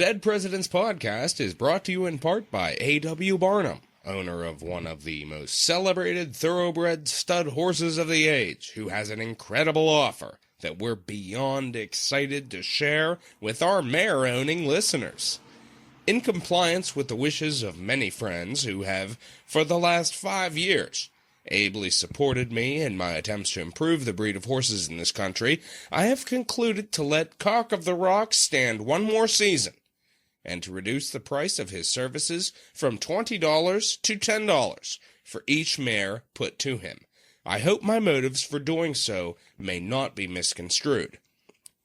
Dead Presidents Podcast is brought to you in part by A.W. Barnum, owner of one of the most celebrated thoroughbred stud horses of the age, who has an incredible offer that we're beyond excited to share with our mare-owning listeners. In compliance with the wishes of many friends who have, for the last 5 years, ably supported me in my attempts to improve the breed of horses in this country, I have concluded to let Cock of the Rock stand one more season, and to reduce the price of his services from $20 to $10 for each mare put to him. I hope my motives for doing so may not be misconstrued.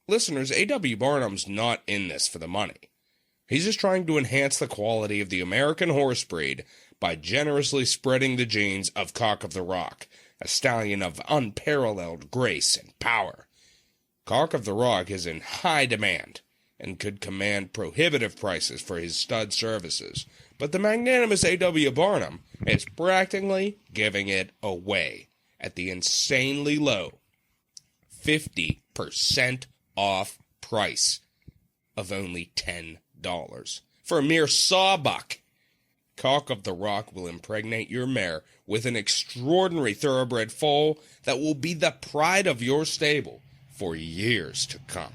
Listeners, A.W. Barnum's not in this for the money. He's just trying to enhance the quality of the American horse breed by generously spreading the genes of Cock of the Rock, a stallion of unparalleled grace and power. Cock of the Rock is in high demand and could command prohibitive prices for his stud services, but the magnanimous A.W. Barnum is practically giving it away at the insanely low 50% off price of only $10 for a mere sawbuck. Cock of the Rock will impregnate your mare with an extraordinary thoroughbred foal that will be the pride of your stable for years to come.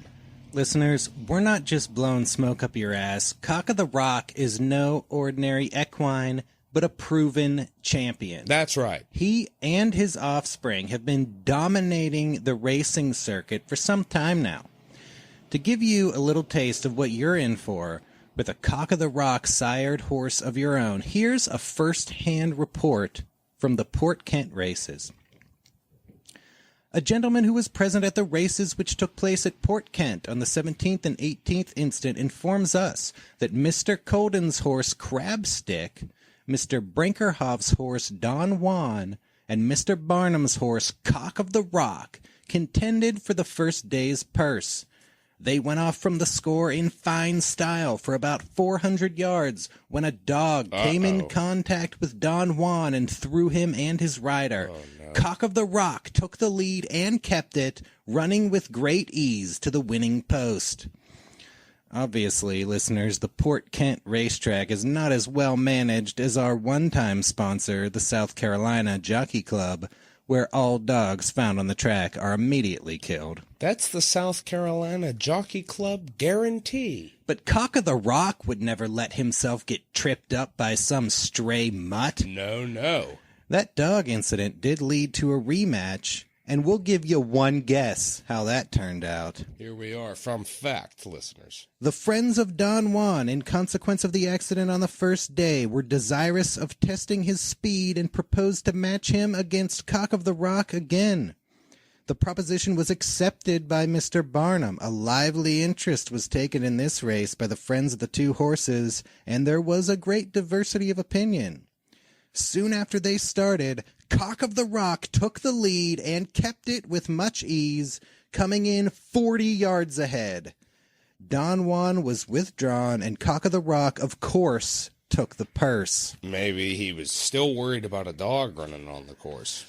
Listeners, we're not just blowing smoke up your ass. Cock of the Rock is no ordinary equine, but a proven champion. That's right. He and his offspring have been dominating the racing circuit for some time now. To give you a little taste of what you're in for, with a Cock of the Rock sired horse of your own, here's a first-hand report from the Port Kent races. A gentleman who was present at the races which took place at Port Kent on the 17th and 18th instant informs us that Mr. Colden's horse Crabstick, Mr. Brinkerhoff's horse Don Juan, and Mr. Barnum's horse Cock of the Rock contended for the first day's purse. They went off from the score in fine style for about 400 yards when a dog came in contact with Don Juan and threw him and his rider. No. Cock of the Rock took the lead and kept it, running with great ease to the winning post. Obviously, listeners, the Port Kent racetrack is not as well managed as our one-time sponsor, the South Carolina Jockey Club, where all dogs found on the track are immediately killed. That's the South Carolina Jockey Club guarantee. But Cock of the Rock would never let himself get tripped up by some stray mutt. No. That dog incident did lead to a rematch, and we'll give you one guess how that turned out. Here we are from fact, listeners. The friends of Don Juan, in consequence of the accident on the first day, were desirous of testing his speed and proposed to match him against Cock of the Rock again. The proposition was accepted by Mr. Barnum. A lively interest was taken in this race by the friends of the two horses, and there was a great diversity of opinion. Soon after they started, Cock of the Rock took the lead and kept it with much ease, coming in 40 yards ahead. Don Juan was withdrawn, and Cock of the Rock, of course, took the purse. Maybe he was still worried about a dog running on the course.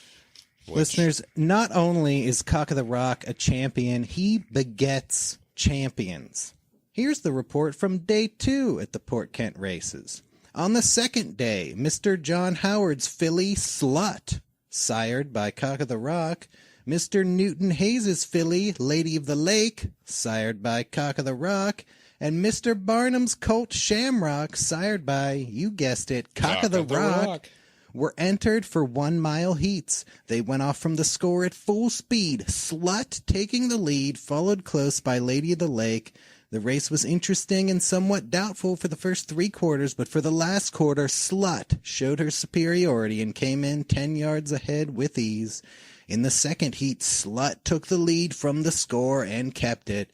Listeners, not only is Cock of the Rock a champion, he begets champions. Here's the report from day 2 at the Port Kent races. On the second day, Mr. John Howard's filly Slut, sired by Cock of the Rock, Mr. Newton Hayes's filly Lady of the Lake, sired by Cock of the Rock, and Mr. Barnum's colt Shamrock, sired by, you guessed it, Cock of the Rock, were entered for 1 mile heats. They went off from the score at full speed, Slut taking the lead, followed close by Lady of the Lake. The race was interesting and somewhat doubtful for the first 3 quarters, but for the last quarter, Slut showed her superiority and came in 10 yards ahead with ease. In the second heat, Slut took the lead from the score and kept it.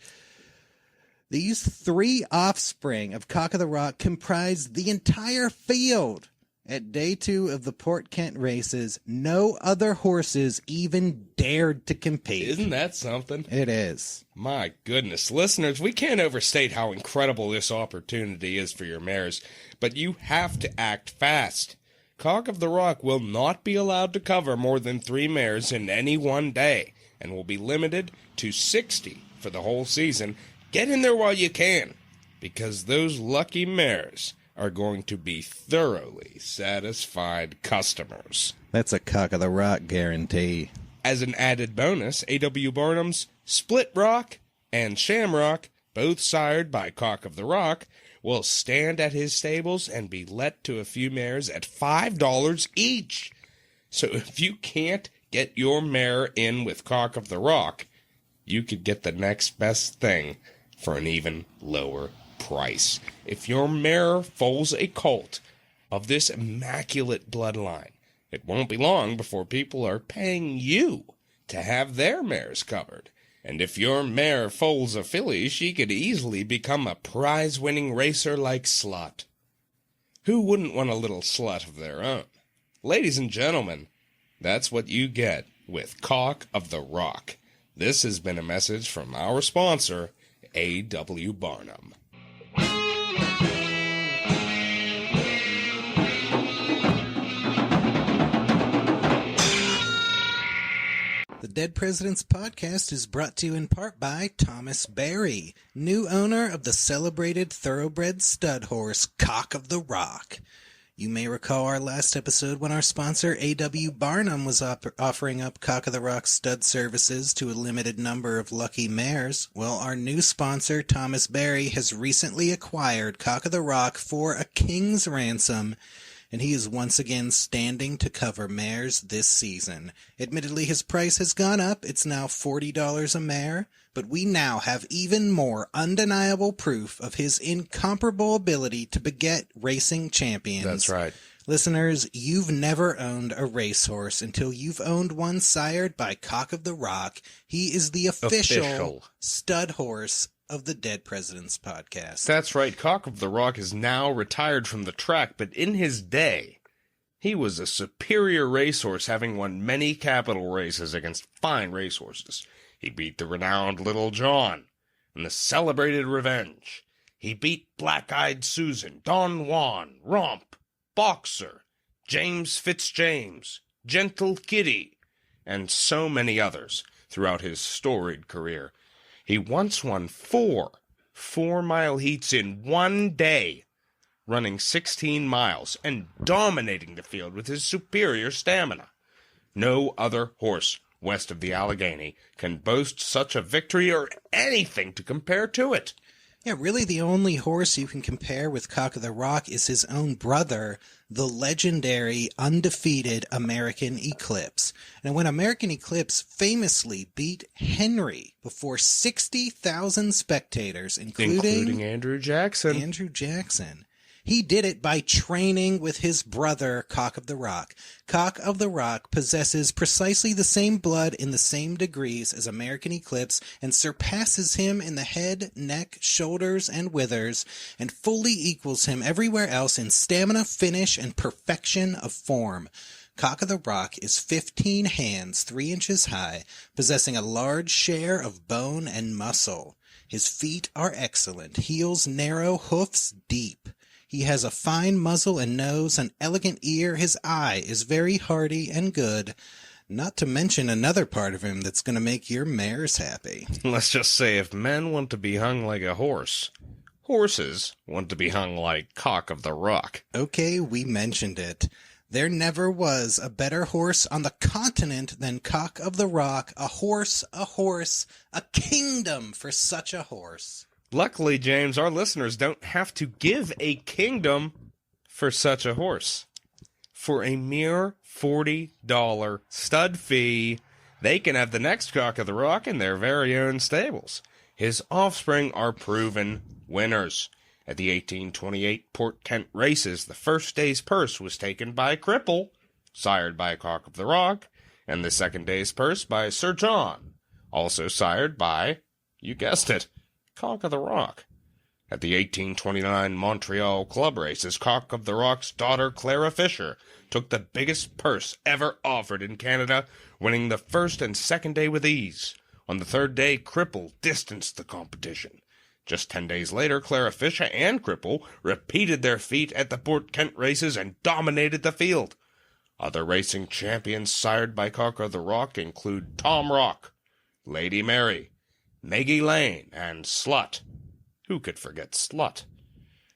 These 3 offspring of Cock of the Rock comprised the entire field. At day 2 of the Port Kent races, no other horses even dared to compete. Isn't that something? It is. My goodness. Listeners, we can't overstate how incredible this opportunity is for your mares, but you have to act fast. Cock of the Rock will not be allowed to cover more than 3 mares in any one day, and will be limited to 60 for the whole season. Get in there while you can. because those lucky mares are going to be thoroughly satisfied customers. That's a cock of the rock guarantee. As an added bonus, A.W. Barnum's Split Rock and Shamrock, both sired by Cock of the Rock, will stand at his stables and be let to a few mares at $5 each. So if you can't get your mare in with Cock of the Rock, you could get the next best thing for an even lower price. If your mare foals a colt of this immaculate bloodline, it won't be long before people are paying you to have their mares covered. And if your mare foals a filly, she could easily become a prize-winning racer like Slut. Who wouldn't want a little slut of their own? Ladies and gentlemen, that's what you get with Cock of the Rock. This has been a message from our sponsor, A.W. Barnum. The Dead Presidents Podcast is brought to you in part by Thomas Berry, new owner of the celebrated thoroughbred stud horse Cock of the Rock. You may recall our last episode when our sponsor A.W. Barnum was offering up Cock of the Rock stud services to a limited number of lucky mares. Well, our new sponsor, Thomas Berry, has recently acquired Cock of the Rock for a king's ransom, and he is once again standing to cover mares this season. Admittedly, his price has gone up. It's now $40 a mare, but we now have even more undeniable proof of his incomparable ability to beget racing champions. That's right. Listeners, you've never owned a racehorse until you've owned one sired by Cock of the Rock. He is the official stud horse of the Dead Presidents Podcast. That's right. Cock of the Rock is now retired from the track, but in his day, he was a superior racehorse, having won many capital races against fine racehorses. He beat the renowned Little John and the celebrated Revenge. He beat Black-Eyed Susan, Don Juan, Romp, Boxer, James Fitzjames, Gentle Kitty, and so many others throughout his storied career. He once won four 4-mile heats in one day, running 16 miles and dominating the field with his superior stamina. No other horse west of the Allegheny can boast such a victory or anything to compare to it. Yeah, really the only horse you can compare with Cock of the Rock is his own brother, the legendary, undefeated American Eclipse. And when American Eclipse famously beat Henry before 60,000 spectators, including Andrew Jackson, he did it by training with his brother, Cock of the Rock. Cock of the Rock possesses precisely the same blood in the same degrees as American Eclipse and surpasses him in the head, neck, shoulders, and withers, and fully equals him everywhere else in stamina, finish, and perfection of form. Cock of the Rock is 15 hands, 3 inches high, possessing a large share of bone and muscle. His feet are excellent, heels narrow, hoofs deep. He has a fine muzzle and nose, an elegant ear. His eye is very hearty and good. Not to mention another part of him that's going to make your mares happy. Let's just say if men want to be hung like a horse, horses want to be hung like Cock of the Rock. Okay, we mentioned it. There never was a better horse on the continent than Cock of the Rock. A horse, a kingdom for such a horse. Luckily, James, our listeners don't have to give a kingdom for such a horse. For a mere $40 stud fee, they can have the next Cock of the Rock in their very own stables. His offspring are proven winners. At the 1828 Port Kent races, the first day's purse was taken by Cripple, sired by Cock of the Rock, and the second day's purse by Sir John, also sired by, you guessed it, Cock of the Rock. At the 1829 Montreal Club races, Cock of the Rock's daughter Clara Fisher took the biggest purse ever offered in Canada, winning the first and second day with ease. On the third day, Cripple distanced the competition. Just 10 days later, Clara Fisher and Cripple repeated their feat at the Port Kent races and dominated the field. Other racing champions sired by Cock of the Rock include Tom Rock, Lady Mary, Maggie Lane, and Slut. Who could forget Slut?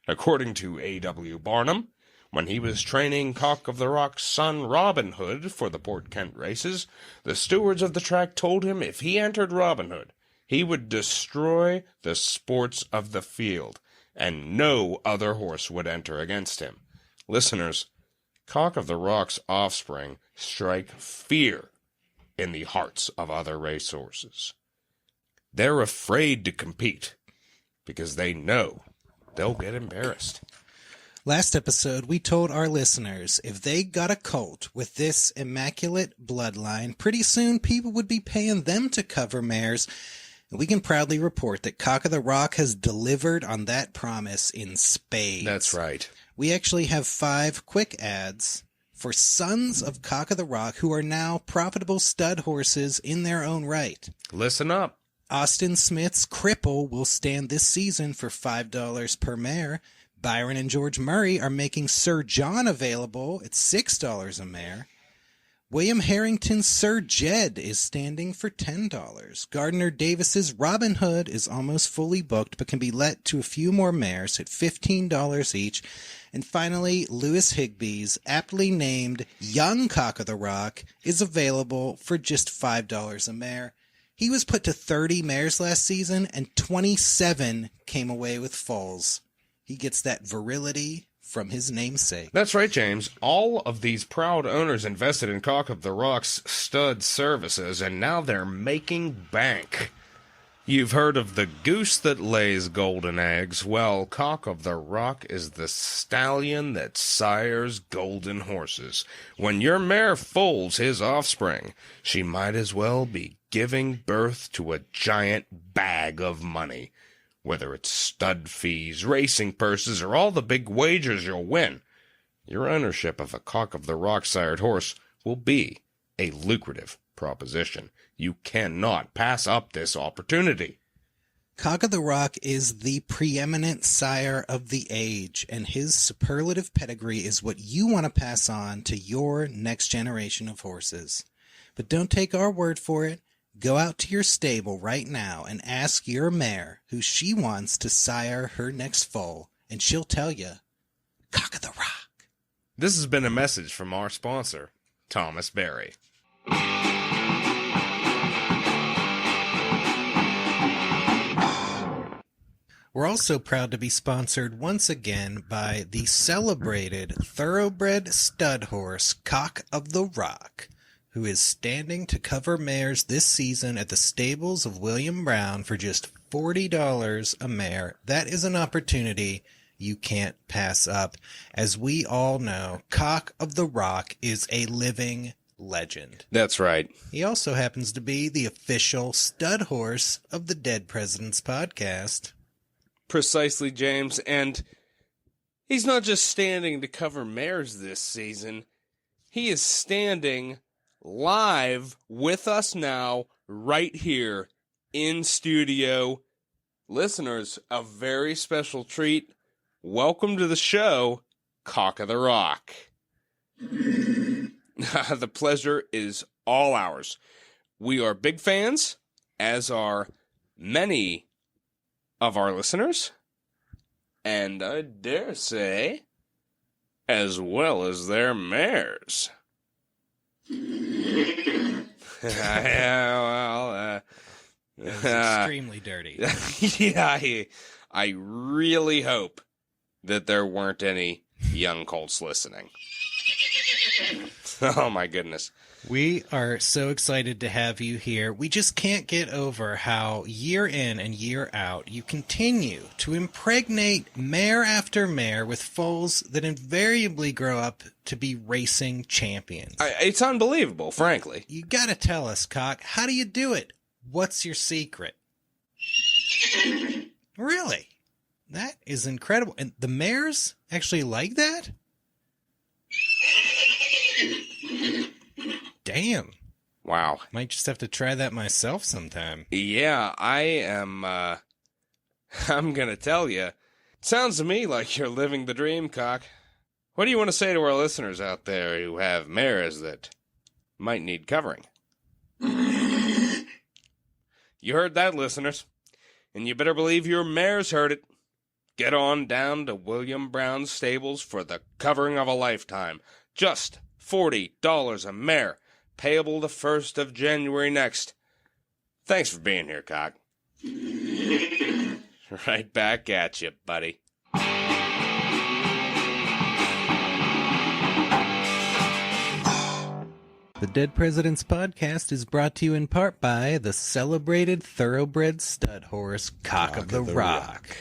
According to A.W. Barnum, when he was training Cock of the Rock's son Robin Hood for the Port Kent races, the stewards of the track told him if he entered Robin Hood, he would destroy the sports of the field, and no other horse would enter against him. Listeners, Cock of the Rock's offspring strike fear in the hearts of other racehorses. They're afraid to compete because they know they'll get embarrassed. Last episode, we told our listeners if they got a colt with this immaculate bloodline, pretty soon people would be paying them to cover mares. And we can proudly report that Cock of the Rock has delivered on that promise in spades. That's right. We actually have 5 quick ads for sons of Cock of the Rock who are now profitable stud horses in their own right. Listen up. Austin Smith's Cripple will stand this season for $5 per mare. Byron and George Murray are making Sir John available at $6 a mare. William Harrington's Sir Jed is standing for $10. Gardner Davis's Robin Hood is almost fully booked but can be let to a few more mares at $15 each. And finally, Lewis Higby's aptly named Young Cock of the Rock is available for just $5 a mare. He was put to 30 mares last season, and 27 came away with foals. He gets that virility from his namesake. That's right, James. All of these proud owners invested in Cock of the Rock's stud services, and now they're making bank. You've heard of the goose that lays golden eggs. Well, Cock of the Rock is the stallion that sires golden horses. When your mare foals his offspring, she might as well be giving birth to a giant bag of money. Whether it's stud fees, racing purses, or all the big wagers you'll win, your ownership of a Cock of the Rock sired horse will be a lucrative proposition. You cannot pass up this opportunity. Cock of the Rock is the preeminent sire of the age, and his superlative pedigree is what you want to pass on to your next generation of horses. But don't take our word for it. Go out to your stable right now and ask your mare who she wants to sire her next foal, and she'll tell you, Cock of the Rock. This has been a message from our sponsor, Thomas Berry. We're also proud to be sponsored once again by the celebrated thoroughbred stud horse, Cock of the Rock, who is standing to cover mares this season at the stables of William Brown for just $40 a mare. That is an opportunity you can't pass up. As we all know, Cock of the Rock is a living legend. That's right. He also happens to be the official stud horse of the Dead Presidents podcast. Precisely, James, and he's not just standing to cover mares this season. He is standing live with us now, right here in studio. Listeners, a very special treat. Welcome to the show, Cock of the Rock. The pleasure is all ours. We are big fans, as are many of our listeners, and I dare say, as well as their mares. It was extremely dirty. Yeah, I really hope that there weren't any young colts listening. Oh my goodness. We are so excited to have you here. We just can't get over how year in and year out you continue to impregnate mare after mare with foals that invariably grow up to be racing champions. It's unbelievable, frankly. You gotta tell us, Cock, how do you do it? What's your secret? Really? That is incredible. And the mares actually like that? Damn. Wow. Might just have to try that myself sometime. Yeah, I'm gonna tell you. It sounds to me like you're living the dream, Cock. What do you want to say to our listeners out there who have mares that might need covering? You heard that, listeners. And you better believe your mare's heard it. Get on down to William Brown's stables for the covering of a lifetime. Just $40 a mare, payable the 1st of January next. Thanks for being here, Cock. Right back at you, buddy. The Dead Presidents Podcast is brought to you in part by the celebrated thoroughbred stud horse, Cock of the Rock.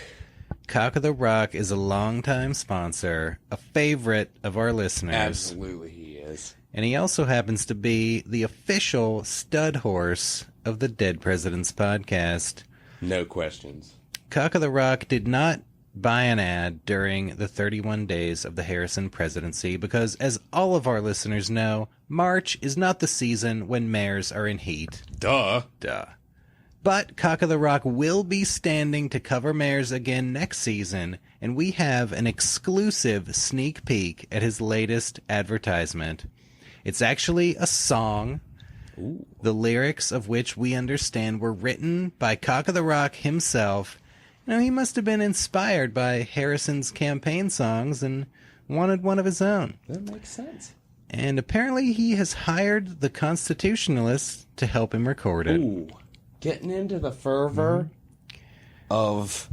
Cock of the Rock is a longtime sponsor, a favorite of our listeners. Absolutely he is. And he also happens to be the official stud horse of the Dead Presidents Podcast. No questions. Cock of the Rock did not buy an ad during the 31 days of the Harrison presidency because, as all of our listeners know, March is not the season when mares are in heat. Duh. But Cock of the Rock will be standing to cover mares again next season, and we have an exclusive sneak peek at his latest advertisement. It's actually a song, the lyrics of which we understand were written by Cock of the Rock himself. You know, he must have been inspired by Harrison's campaign songs and wanted one of his own. That makes sense. And apparently he has hired the Constitutionalists to help him record it. Ooh, getting into the fervor of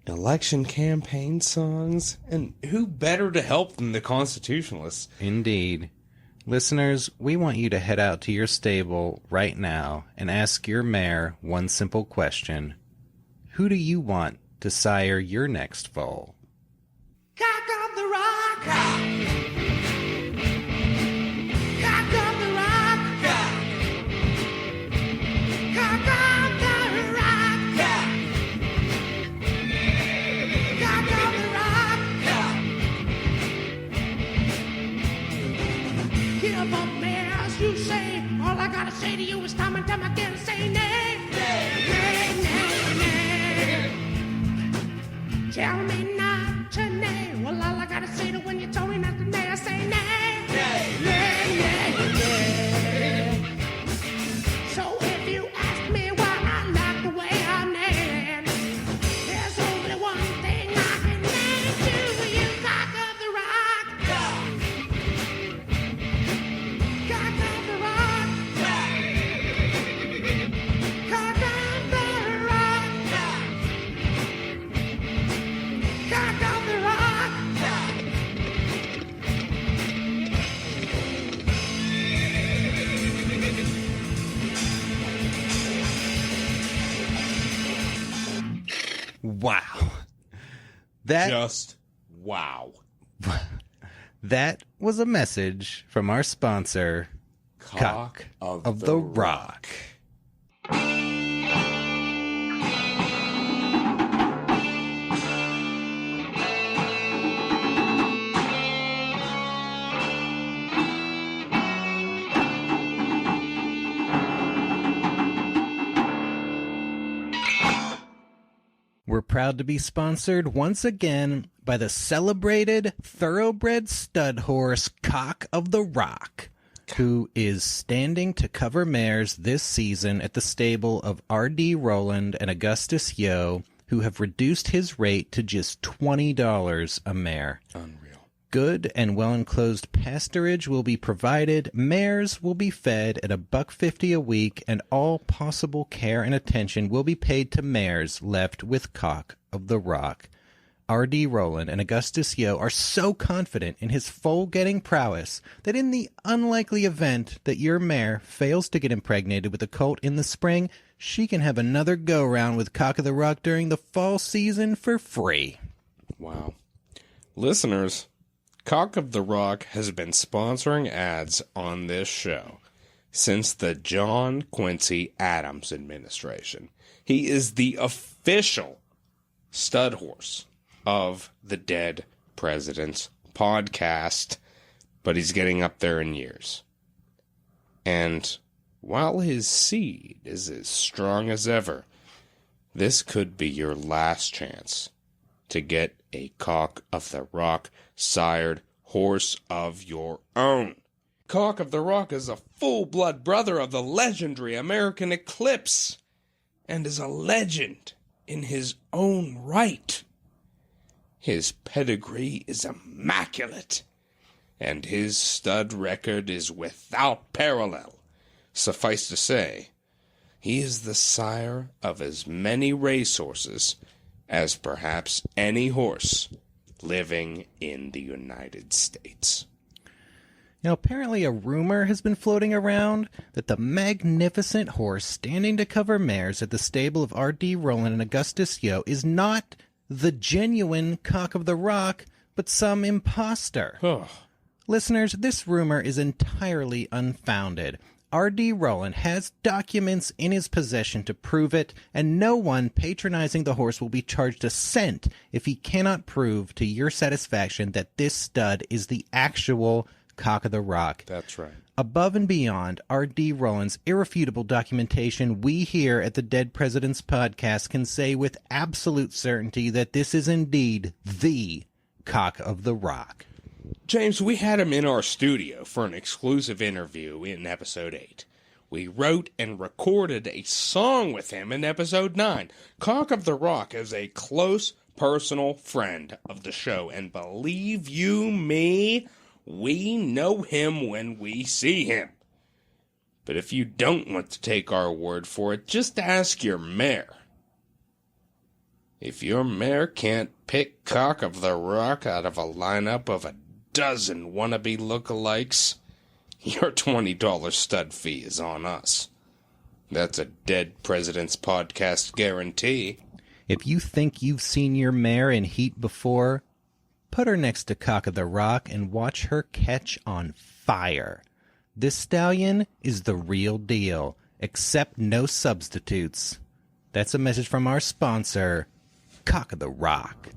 election campaign songs. And who better to help than the Constitutionalists? Indeed. Listeners, we want you to head out to your stable right now and ask your mare one simple question. Who do you want to sire your next foal? Cock of the Rock! Cock of the Rock! Cock of the Rock! Cock of the Rock! Give up mares, you say. All I gotta say to you is time and time again, say nay. Nay, nay, nay. Tell me not to nay. Well, all I gotta say to when you told me not to nay, I say nay. Nay, nay, nay, nay. So if you ask me why I like the way I nay, there's only one thing I can name to you, Cock of the Rock. Cock of the Rock. Cock of the Rock. Cock of the Rock! Wow. That Just wow. That was a message from our sponsor, Cock of the Rock. We're proud to be sponsored once again by the celebrated thoroughbred stud horse Cock of the Rock, who is standing to cover mares this season at the stable of R.D. Rowland and Augustus Yo, who have reduced his rate to just $20 a mare. Unreal. Good and well-enclosed pasturage will be provided, mares will be fed at $1.50 a week, and all possible care and attention will be paid to mares left with Cock of the Rock. R.D. Rowland and Augustus Yo are so confident in his foal-getting prowess that in the unlikely event that your mare fails to get impregnated with a colt in the spring, she can have another go-round with Cock of the Rock during the fall season for free. Wow. Listeners, Cock of the Rock has been sponsoring ads on this show since the John Quincy Adams administration. He is the official stud horse of the Dead Presidents Podcast, but he's getting up there in years. And while his seed is as strong as ever, this could be your last chance to get a Cock of the Rock sired horse of your own. Cock of the Rock is a full-blood brother of the legendary American Eclipse. and is a legend in his own right. His pedigree is immaculate, and his stud record is without parallel. Suffice to say, he is the sire of as many racehorses as perhaps any horse living in the United States. Now, apparently a rumor has been floating around that the magnificent horse standing to cover mares at the stable of R.D. Rowland and Augustus Yo is not the genuine Cock of the Rock, but some imposter. Listeners, this rumor is entirely unfounded. R.D. Rowland has documents in his possession to prove it, and no one patronizing the horse will be charged a cent if he cannot prove to your satisfaction that this stud is the actual Cock of the Rock. That's right. Above and beyond R.D. Rowland's irrefutable documentation, we here at the Dead Presidents Podcast can say with absolute certainty that this is indeed the Cock of the Rock. James, we had him in our studio for an exclusive interview in episode 8. We wrote and recorded a song with him in episode 9. Cock of the Rock is a close personal friend of the show, and believe you me, we know him when we see him. But if you don't want to take our word for it, just ask your mare. If your mare can't pick Cock of the Rock out of a lineup of a dozen wannabe lookalikes, your $20 stud fee is on us. That's a Dead Presidents Podcast guarantee. If you think you've seen your mare in heat before, put her next to Cock of the Rock and watch her catch on fire. This stallion is the real deal. Accept no substitutes. That's a message from our sponsor, Cock of the Rock.